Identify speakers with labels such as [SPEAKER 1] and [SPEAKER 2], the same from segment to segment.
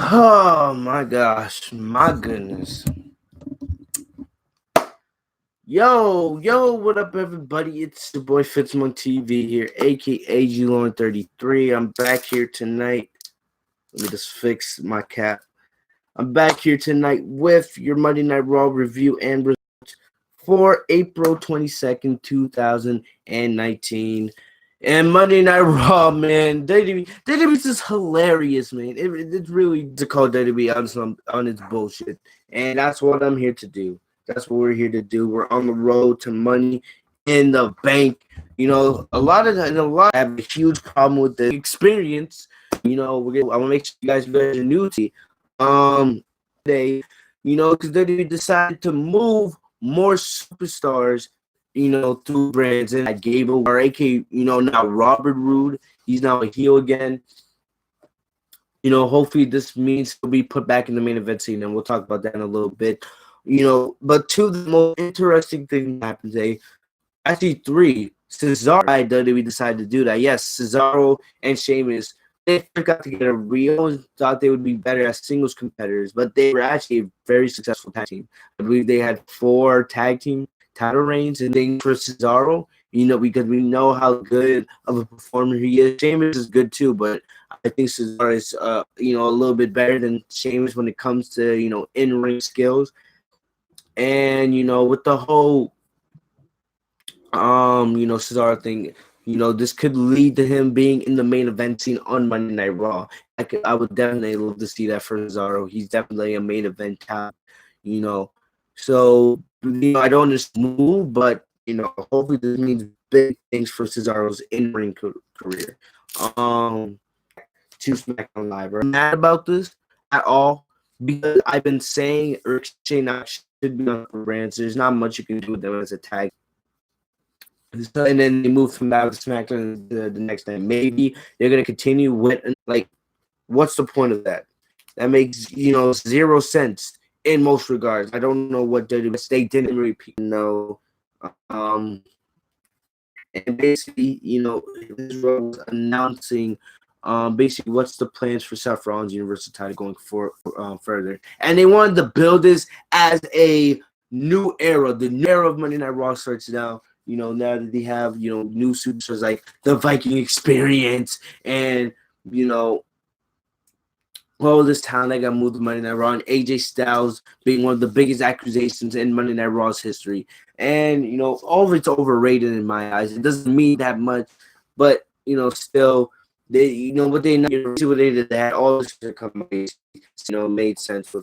[SPEAKER 1] Oh my gosh, my goodness. Yo, what up, everybody? It's the boy Fitzmon TV here, aka G-Lone33. I'm back here tonight. Let me just fix my cap. I'm back here tonight with your Monday Night Raw review and results for April 22nd, 2019. And Monday Night Raw, man, WWE is just hilarious, man. It's really to call WWE on its bullshit, and that's what I'm here to do. That's what we're here to do. We're on the road to Money in the Bank. You know, a lot have a huge problem with the experience. You know, I want to make sure you guys are new to today. You know, because WWE decided to move more superstars through brands. And I gave our AK, now Robert Roode. He's now a heel again. You know, hopefully this means he'll be put back in the main event scene, and we'll talk about that in a little bit. You know, but two of the most interesting things happened today. Actually, three. Cesaro, WWE decided to do that. Yes, Cesaro and Sheamus, they got together. We always thought they would be better as singles competitors, but they were actually a very successful tag team. I believe they had 4 tag team title reigns, and then for Cesaro, because we know how good of a performer he is. Sheamus is good too, but I think Cesaro is, a little bit better than Sheamus when it comes to, in-ring skills. And, with the whole, Cesaro thing, this could lead to him being in the main event scene on Monday Night Raw. I would definitely love to see that for Cesaro. He's definitely a main event talent, So, I don't just move, but, hopefully this means big things for Cesaro's in-ring career. To SmackDown Live. I'm mad about this at all because I've been saying Ricochet should be on brands. There's not much you can do with them as a tag. And then they move from that to SmackDown the next night. Maybe they're gonna continue with what's the point of that? That makes 0 sense in most regards. I don't know what they didn't repeat. And basically, this was announcing basically what's the plans for Seth Rollins' Universal title going further. And they wanted to build this as a new era. The new era of Monday Night Raw starts now. Now that they have, new superstars like the Viking Experience and, all this talent that got moved to Monday Night Raw, and AJ Styles being one of the biggest accusations in Monday Night Raw's history. And, all of it's overrated in my eyes. It doesn't mean that much, but, still, they, what they see what they did, they had all this come, made sense. For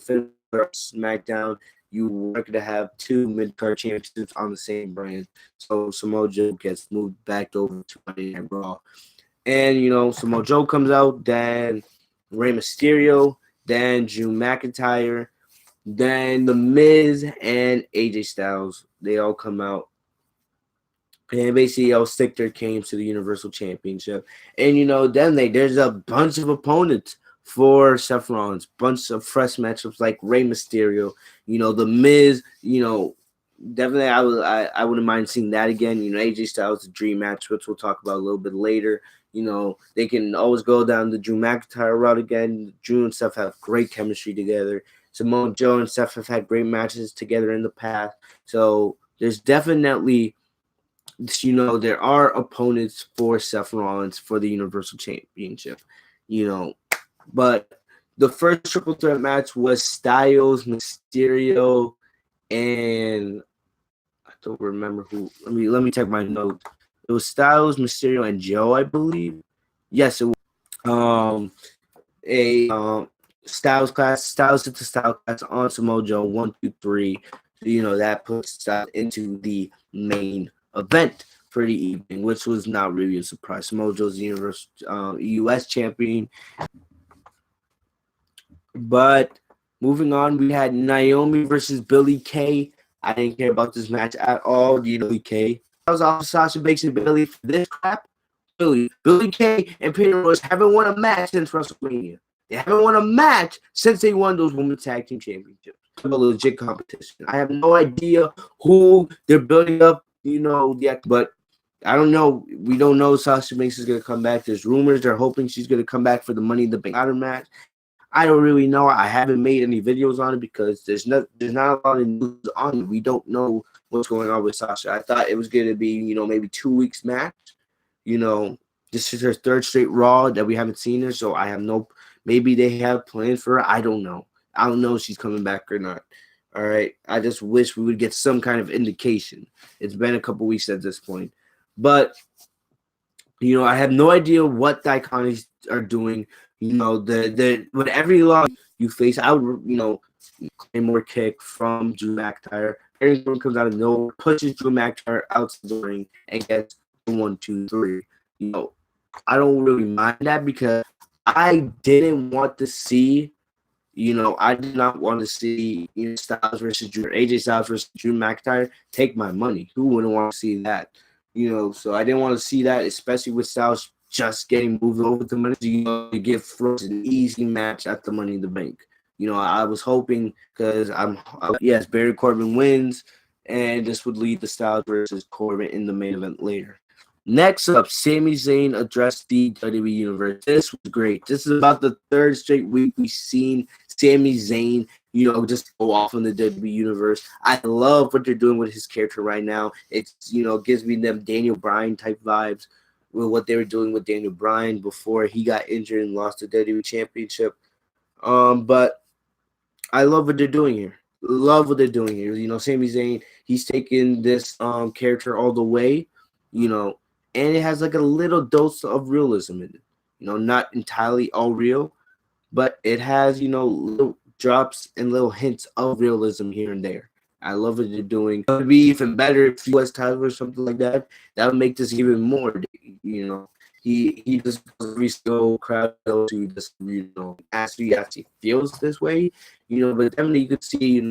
[SPEAKER 1] SmackDown, you were going to have 2 mid-card championships on the same brand. So Samoa Joe gets moved back over to Monday Night Raw. And, Samoa Joe comes out, then Rey Mysterio, then Drew McIntyre, then The Miz and AJ Styles. They all come out. And basically, all stick their claims to the Universal Championship. And, then there's a bunch of opponents for Seth Rollins, bunch of fresh matchups like Rey Mysterio, The Miz, definitely I wouldn't mind seeing that again. AJ Styles, the dream match, which we'll talk about a little bit later. They can always go down the Drew McIntyre route again. Drew and Seth have great chemistry together. Samoa Joe and Seth have had great matches together in the past. So there's definitely, there are opponents for Seth Rollins for the Universal Championship, But the first triple threat match was Styles, Mysterio, and I don't remember who. Let me check my notes. It was Styles, Mysterio, and Joe, I believe. Yes, it was. Styles hit the Styles class on Samoa Joe 1, 2, 3. So, that puts Styles into the main event for the evening, which was not really a surprise. Samoa Joe's the U.S. champion. But moving on, we had Niomi versus Billie Kay. I didn't care about this match at all. Billie Kay. I was off Sasha Banks and Billie for this crap. Billie Kay and Peyton Royce haven't won a match since WrestleMania. They haven't won a match since they won those Women's Tag Team Championships. A legit competition. I have no idea who they're building up, but I don't know. We don't know if Sasha Banks is going to come back. There's rumors. They're hoping she's going to come back for the Money in the Bank ladder match. I don't really know. I haven't made any videos on it because there's not a lot of news on it. We don't know what's going on with Sasha. I thought it was gonna be, maybe 2 weeks match. You know, this is her third straight Raw that we haven't seen her, so I have no. Maybe they have plans for her. I don't know. I don't know if she's coming back or not. All right. I just wish we would get some kind of indication. It's been a couple weeks at this point, but I have no idea what the Iconics are doing. The with every loss you face, I would claim more kick from Drew McIntyre. Baron Corbin comes out of nowhere, pushes Drew McIntyre out the ring, and gets 1, 2, 3. I don't really mind that because I didn't want to see. I did not want to see Styles versus Drew, AJ Styles versus Drew McIntyre take my money. Who wouldn't want to see that? So I didn't want to see that, especially with Styles just getting moved over to money. To give Frost an easy match at the Money in the Bank. I was hoping because yes, Baron Corbin wins, and this would lead to Styles versus Corbin in the main event later. Next up, Sami Zayn addressed the WWE Universe. This was great. This is about the third straight week we've seen Sami Zayn, just go off in the WWE Universe. I love what they're doing with his character right now. It's, gives me them Daniel Bryan type vibes with what they were doing with Daniel Bryan before he got injured and lost the WWE Championship. But I love what they're doing here. Love what they're doing here. Sami Zayn, he's taking this character all the way, and it has like a little dose of realism in it. Not entirely all real, but it has, little drops and little hints of realism here and there. I love what they're doing. It would be even better if he was Tyler or something like that. That would make this even more, He just every single crowd to just, actually feels this way, but definitely you could see,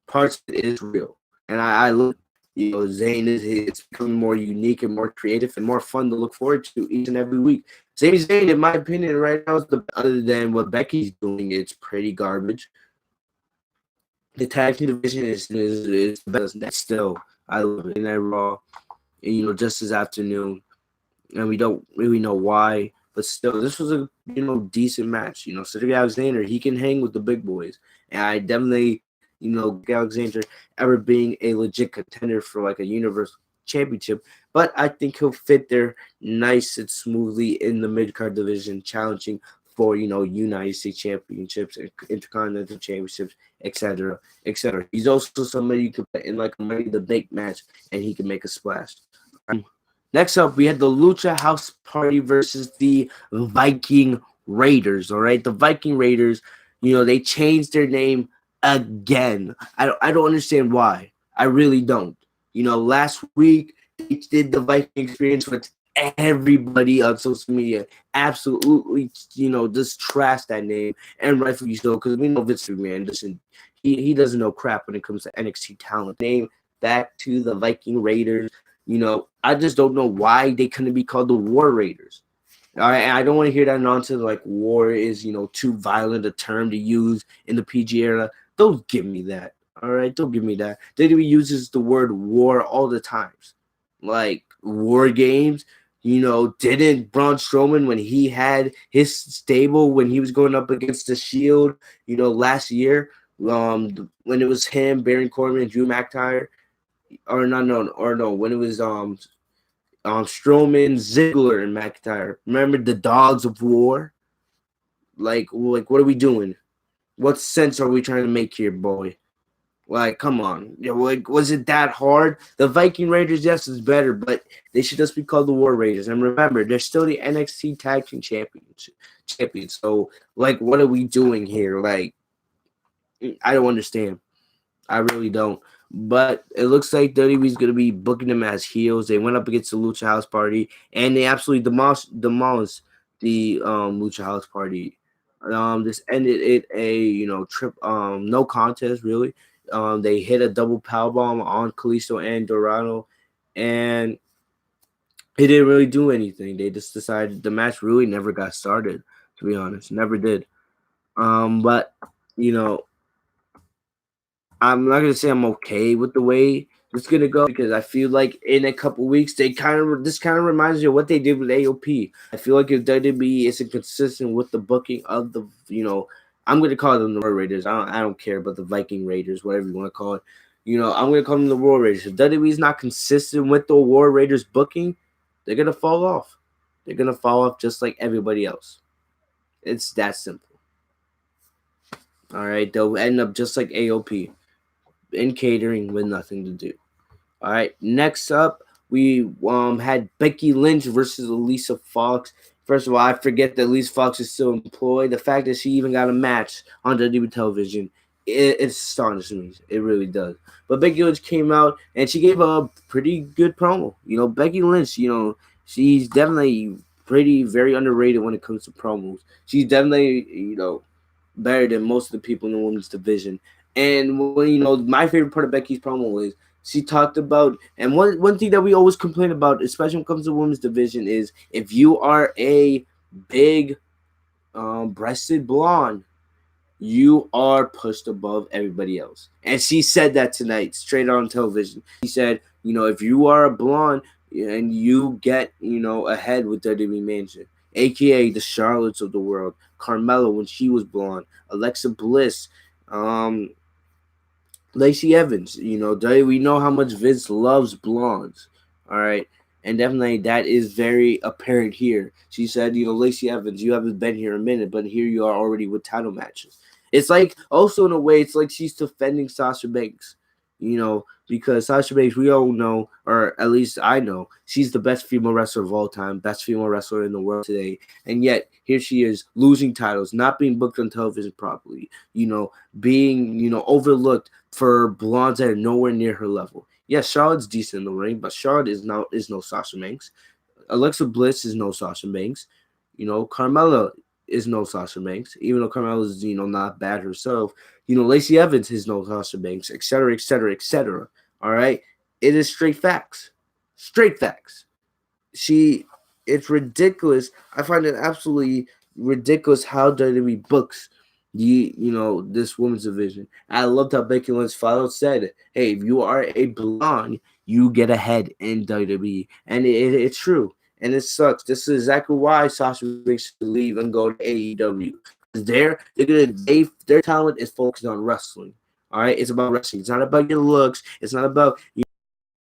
[SPEAKER 1] parts of it is real. And I look, Zayn it's becoming more unique and more creative and more fun to look forward to each and every week. Sami Zayn, in my opinion, right now, other than what Becky's doing, it's pretty garbage. The tag team division is best. Still, I love it. And that Raw, just this afternoon, and we don't really know why, but still, this was a decent match. Cedric Alexander, he can hang with the big boys, and I definitely, Alexander ever being a legit contender for like a Universal Championship, but I think he'll fit there nice and smoothly in the mid card division, challenging for United States Championships, Intercontinental Championships, etc., etc. He's also somebody you could put in like a Money in the Bank match, and he can make a splash. Next up, we had the Lucha House Party versus the Viking Raiders. All right, the Viking Raiders, they changed their name again. I don't understand why. I really don't. Last week they did the Viking experience with everybody on social media. Absolutely, just trash that name, and rightfully so, because we know Vince McMahon doesn't. He doesn't know crap when it comes to NXT talent. Name back to the Viking Raiders. I just don't know why they couldn't be called the War Raiders. All right, I don't want to hear that nonsense like war is, too violent a term to use in the PG era. Don't give me that. All right, don't give me that. WWE uses the word war all the times. Like war games, didn't Braun Strowman when he had his stable when he was going up against the Shield, last year, when it was him, Baron Corbin, and Drew McIntyre, or no, when it was Strowman, Ziggler, and McIntyre. Remember the Dogs of War? Like what are we doing? What sense are we trying to make here, boy? Like, come on. Like, was it that hard? The Viking Raiders, yes, is better, but they should just be called the War Raiders. And remember, they're still the NXT Tag Team champions. So, like, what are we doing here? Like, I don't understand. I really don't. But it looks like WWE is going to be booking them as heels. They went up against the Lucha House Party, and they absolutely demolished the Lucha House Party. This ended it trip no contest really. They hit a double powerbomb on Kalisto and Dorado, and it didn't really do anything. They just decided the match really never got started. To be honest, never did. But I'm not gonna say I'm okay with the way it's gonna go because I feel like in a couple weeks this kind of reminds me of what they did with AOP. I feel like if WWE isn't consistent with the booking of the I'm gonna call them the War Raiders. I don't care about the Viking Raiders, whatever you want to call it. I'm gonna call them the War Raiders. If WWE is not consistent with the War Raiders booking, they're gonna fall off. They're gonna fall off just like everybody else. It's that simple. All right, they'll end up just like AOP in catering with nothing to do. All right, next up we had Becky Lynch versus Alicia Fox. First of all, I forget that Alicia Fox is still employed. The fact that she even got a match on WWE television, it astonishes me. It really does. But Becky Lynch came out and she gave a pretty good promo. Becky Lynch, she's definitely very underrated when it comes to promos. She's definitely, better than most of the people in the women's division. And when my favorite part of Becky's promo is she talked about, and one thing that we always complain about, especially when it comes to women's division, is if you are a big breasted blonde, you are pushed above everybody else. And she said that tonight, straight on television. She said, if you are a blonde and you get, ahead with WWE Mansion, aka the Charlottes of the world, Carmella when she was blonde, Alexa Bliss, Lacey Evans, we know how much Vince loves blondes. All right. And definitely that is very apparent here. She said, Lacey Evans, you haven't been here a minute, but here you are already with title matches. It's like, also in a way, it's like she's defending Sasha Banks, because Sasha Banks, we all know, or at least I know, she's the best female wrestler of all time, best female wrestler in the world today. And yet, here she is losing titles, not being booked on television properly, being, overlooked for blondes that are nowhere near her level. Yes, Charlotte's decent in the ring, but Charlotte is no Sasha Banks. Alexa Bliss is no Sasha Banks. Carmella is no Sasha Banks, even though Carmella is, not bad herself. Lacey Evans is no Sasha Banks, etc., etc., etc. All right? It is straight facts. Straight facts. It's ridiculous. I find it absolutely ridiculous how WWE books this women's division. I loved how Becky Lynch flat out said, hey, if you are a blonde, you get ahead in WWE. And it's true. And it sucks. This is exactly why Sasha Banks should leave and go to AEW. Their talent is focused on wrestling. All right, it's about wrestling. It's not about your looks. It's not about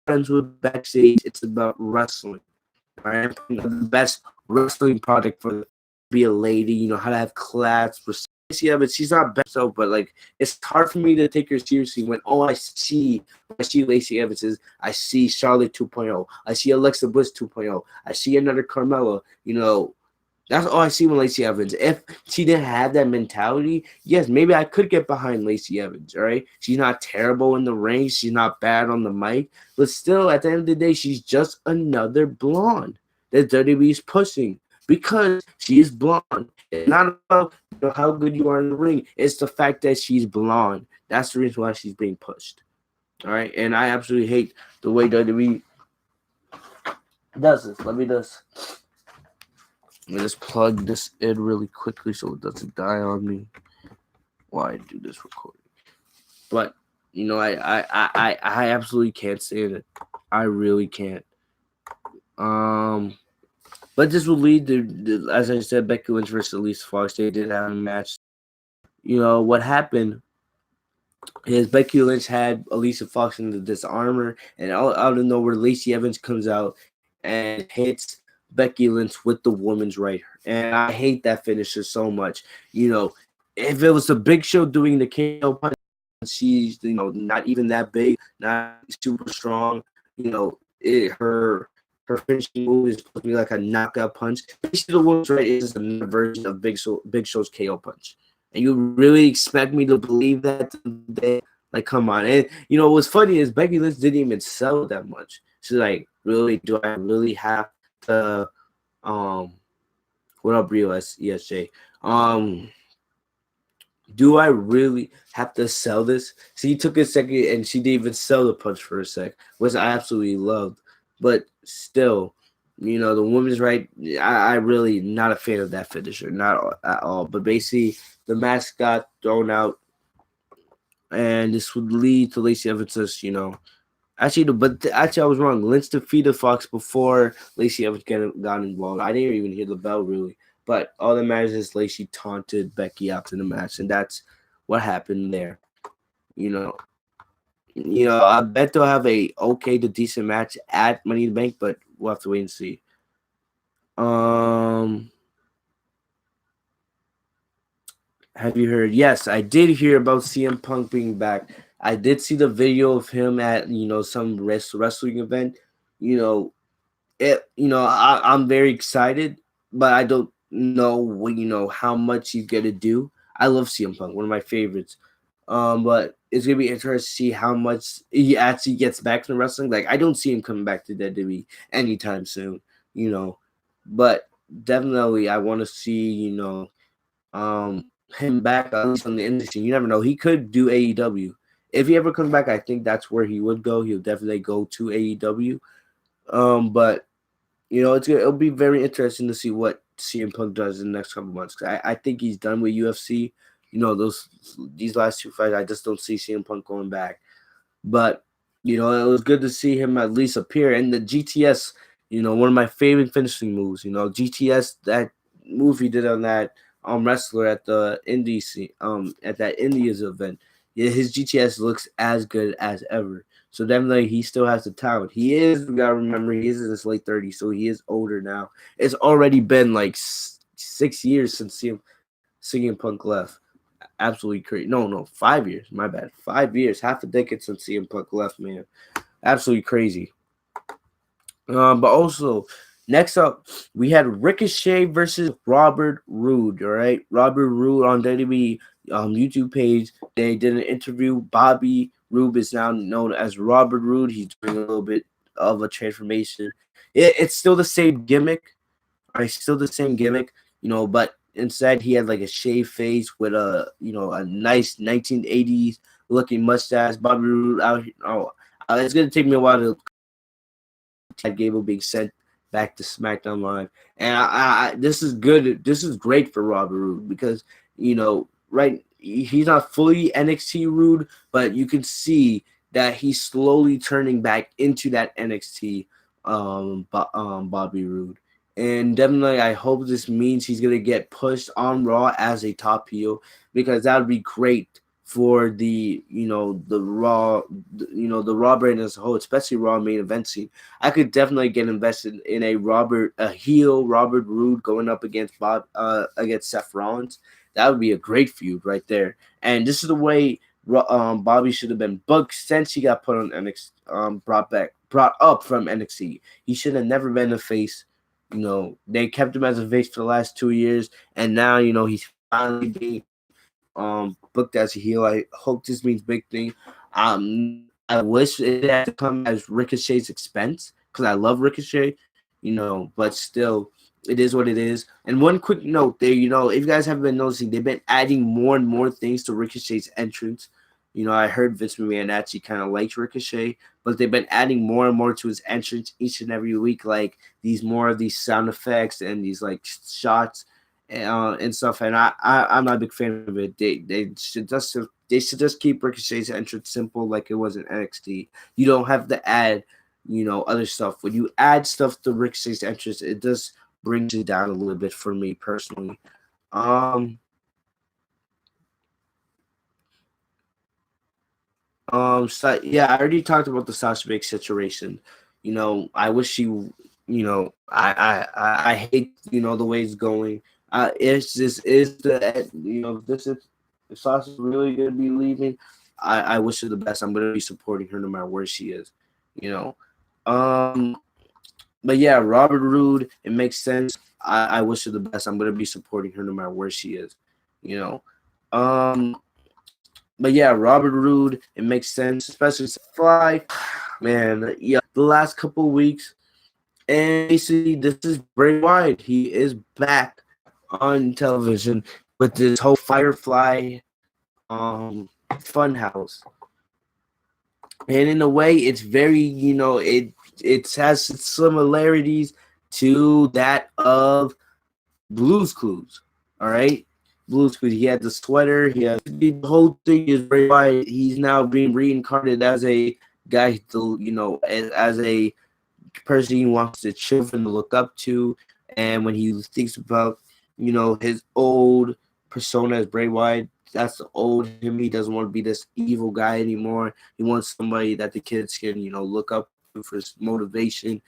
[SPEAKER 1] friends with backstage. It's about wrestling. All right, the best wrestling product for be a lady. How to have class. Yeah, but she's not best so. But like, it's hard for me to take her seriously when I see Lacey Evans is, I see Charlotte 2.0. I see Alexa Bliss 2.0. I see another Carmella. That's all I see with Lacey Evans. If she didn't have that mentality, yes, maybe I could get behind Lacey Evans, all right? She's not terrible in the ring. She's not bad on the mic. But still, at the end of the day, she's just another blonde that WWE's pushing because she is blonde. It's not about how good you are in the ring. It's the fact that she's blonde. That's the reason why she's being pushed, all right? And I absolutely hate the way WWE does this. Let me just plug this in really quickly so it doesn't die on me while I do this recording. But I absolutely can't stand it. I really can't. But this will lead to, as I said, Becky Lynch versus Alicia Fox. They did have a match. What happened is Becky Lynch had Alicia Fox in the disarmor, and out of nowhere, Lacey Evans comes out and hits Becky Lynch with the woman's right. And I hate that finisher so much. If it was a Big Show doing the KO punch, she's not even that big, not super strong. Her finishing move is supposed to be like a knockout punch. Basically, the woman's right is a version of Big Show's KO punch. And you really expect me to believe that today? Like, come on. And what's funny is Becky Lynch didn't even sell that much. She's like, really, do I really have to what up, Rio ESJ? Do I really have to sell this? She took a second and she didn't even sell the punch for a sec, which I absolutely loved. But still, the woman's right. I really not a fan of that finisher, not at all. But basically, the match got thrown out, and this would lead to Lacey Evans, Actually, actually, I was wrong. Lynch defeated Fox before Lacey ever got involved. I didn't even hear the bell really, but all that matters is Lacey taunted Becky after the match, and that's what happened there. You know, I bet they'll have a okay to decent match at Money in the Bank, but we'll have to wait and see. Have you heard? Yes, I did hear about CM Punk being back. I did see the video of him at some wrestling event. You know, I'm very excited, but I don't know how much he's gonna do. I love CM Punk, one of my favorites. But it's gonna be interesting to see how much he actually gets back to wrestling. Like I don't see him coming back to WWE anytime soon, but definitely I want to see him back at least on the industry. You never know. He could do AEW. If he ever comes back, I think that's where he would go. He'll definitely go to AEW. But it'll be very interesting to see what CM Punk does in the next couple months. I think he's done with UFC. These last two fights, I just don't see CM Punk going back. But it was good to see him at least appear. And the GTS, one of my favorite finishing moves. GTS, that move he did on that wrestler at the at that Indies event. Yeah, his GTS looks as good as ever. So definitely he still has the talent. We gotta remember, he is in his late 30s, so he is older now. It's already been like 6 years since CM Punk left. Absolutely crazy. No, 5 years. My bad. 5 years, half a decade since CM Punk left, man. Absolutely crazy. But also, next up, we had Ricochet versus Robert Roode. All right, Robert Roode on WWE YouTube page. They did an interview. Bobby Roode is now known as Robert Roode. He's doing a little bit of a transformation. It's still the same gimmick. All right, still the same gimmick. But instead he had like a shaved face with a nice 1980s looking mustache. Bobby Roode out here. It's gonna take me a while to Chad Gable being sent back to SmackDown Live, and this is good. This is great for Robert Roode because right, he's not fully NXT Roode, but you can see that he's slowly turning back into that NXT Bobby Roode. And definitely, I hope this means he's gonna get pushed on Raw as a top heel because that would be great for the Raw brand as a whole, especially Raw main event scene. I could definitely get invested in a heel Robert Roode going up against Seth Rollins. That would be a great feud right there. And this is the way Bobby should have been booked since he got put on NXT, brought up from NXT. He should have never been a face. They kept him as a face for the last 2 years, and now he's finally being booked as a heel. I hope this means big thing. I wish it had to come as Ricochet's expense because I love Ricochet, but still, it is what it is. And one quick note there, if you guys haven't been noticing, they've been adding more and more things to Ricochet's entrance. I heard Vince McMahon actually kind of likes Ricochet, but they've been adding more and more to his entrance each and every week, like more of these sound effects and these like shots and stuff. And I'm not a big fan of it. They should just keep Ricochet's entrance simple, like it was in NXT. You don't have to add other stuff. When you add stuff to Ricochet's entrance, it just brings it down a little bit for me personally. So yeah, I already talked about the Sasha Banks situation. I wish she, I hate, the way it's going. It's this is the, this is, if Sasha's really gonna be leaving, I wish her the best. I'm gonna be supporting her no matter where she is, But yeah, Robert Roode, it makes sense. I wish her the best. I'm gonna be supporting her no matter where she is, But yeah, Robert Roode, it makes sense, especially Fly. Man, yeah, the last couple of weeks. And basically, this is Bray Wyatt. He is back on television with this whole Firefly Funhouse. And in a way, it's very, it has similarities to that of Blue's Clues. All right? Blue's Clues. He had the sweater. He had the whole thing is Bray Wyatt. He's now being reincarnated as a guy to, as a person he wants the children to look up to. And when he thinks about, his old persona as Bray Wyatt, that's the old him. He doesn't want to be this evil guy anymore. He wants somebody that the kids can, look up to for his motivation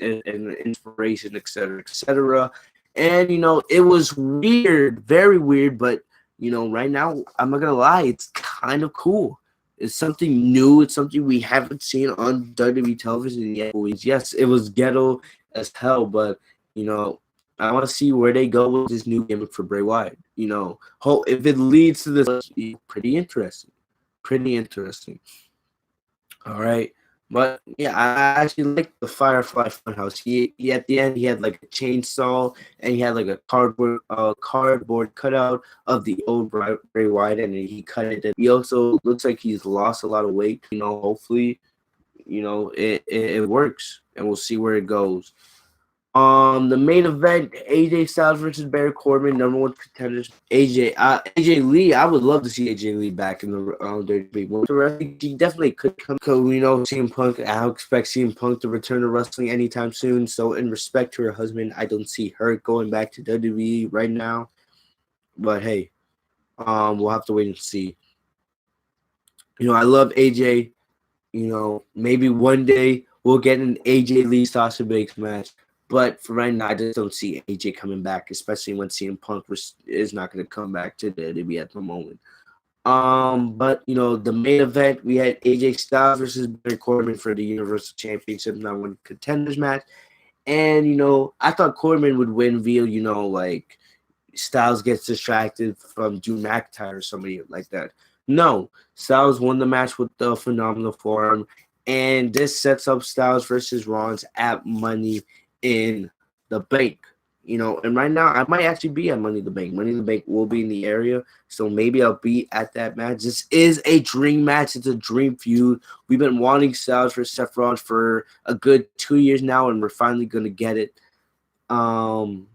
[SPEAKER 1] and inspiration, etc., etc. And, it was weird, very weird, but, right now, I'm not going to lie, it's kind of cool. It's something new. It's something we haven't seen on WWE television yet. Yes, it was ghetto as hell, but I want to see where they go with this new gimmick for Bray Wyatt. If it leads to this, pretty interesting. Pretty interesting. All right. But yeah, I actually like the Firefly Funhouse. He at the end he had like a chainsaw and he had like a cardboard cutout of the old Bray Wyatt and he cut it. And he also looks like he's lost a lot of weight. Hopefully, it works and we'll see where it goes. The main event, AJ Styles versus Baron Corbin, #1 contenders. AJ Lee. I would love to see AJ Lee back in the WWE. She definitely could come. Because we know CM Punk. I expect CM Punk to return to wrestling anytime soon. So, in respect to her husband, I don't see her going back to WWE right now. But hey, we'll have to wait and see. I love AJ. Maybe one day we'll get an AJ Lee Sasha Banks match. But for right now, I just don't see AJ coming back, especially when CM Punk is not going to come back to the WWE at the moment. But the main event, we had AJ Styles versus Baron Corbin for the Universal Championship #1 contenders match. And I thought Corbin would win via like Styles gets distracted from Drew McIntyre or somebody like that. No, Styles won the match with the phenomenal forearm, and this sets up Styles versus Rollins at Money in the Bank. And right now I might actually be at Money in the Bank. Money in the Bank will be in the area, so maybe I'll be at that match. This is a dream match. It's a dream feud. We've been wanting Styles versus Seth Rollins for a good 2 years now, and we're finally gonna get it. And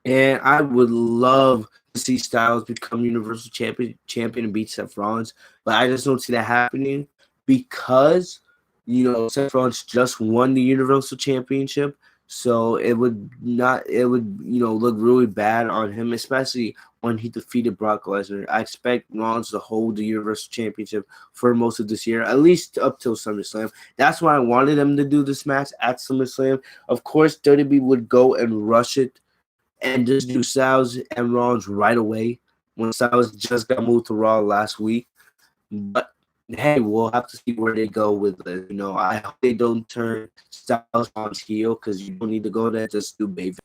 [SPEAKER 1] I would love to see Styles become Universal Champion and beat Seth Rollins, but I just don't see that happening because Seth Rollins just won the Universal Championship, so it would look really bad on him, especially when he defeated Brock Lesnar. I expect Rollins to hold the Universal Championship for most of this year, at least up till SummerSlam. That's why I wanted them to do this match at SummerSlam. Of course, WWE would go and rush it and just do Styles and Rollins right away when Styles just got moved to Raw last week. But hey, we'll have to see where they go with it. I hope they don't turn Styles on heel because you don't need to go there. Just do baby.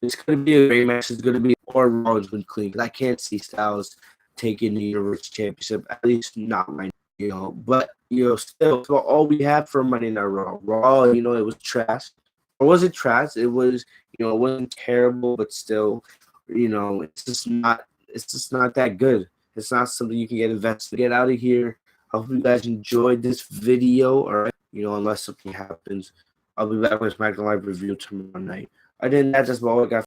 [SPEAKER 1] It's going to be a great match. It's going to be or Rollins been clean because I can't see Styles taking the Universal Championship, at least not right now. But still, for all we have for Monday Night Raw, it was trash. Or was it trash? It was, it wasn't terrible, but still, it's just not that good. It's not something you can get invested. Get out of here. I hope you guys enjoyed this video. All right, unless something happens, I'll be back with SmackDown Live review tomorrow night. Other than that, that's all I got.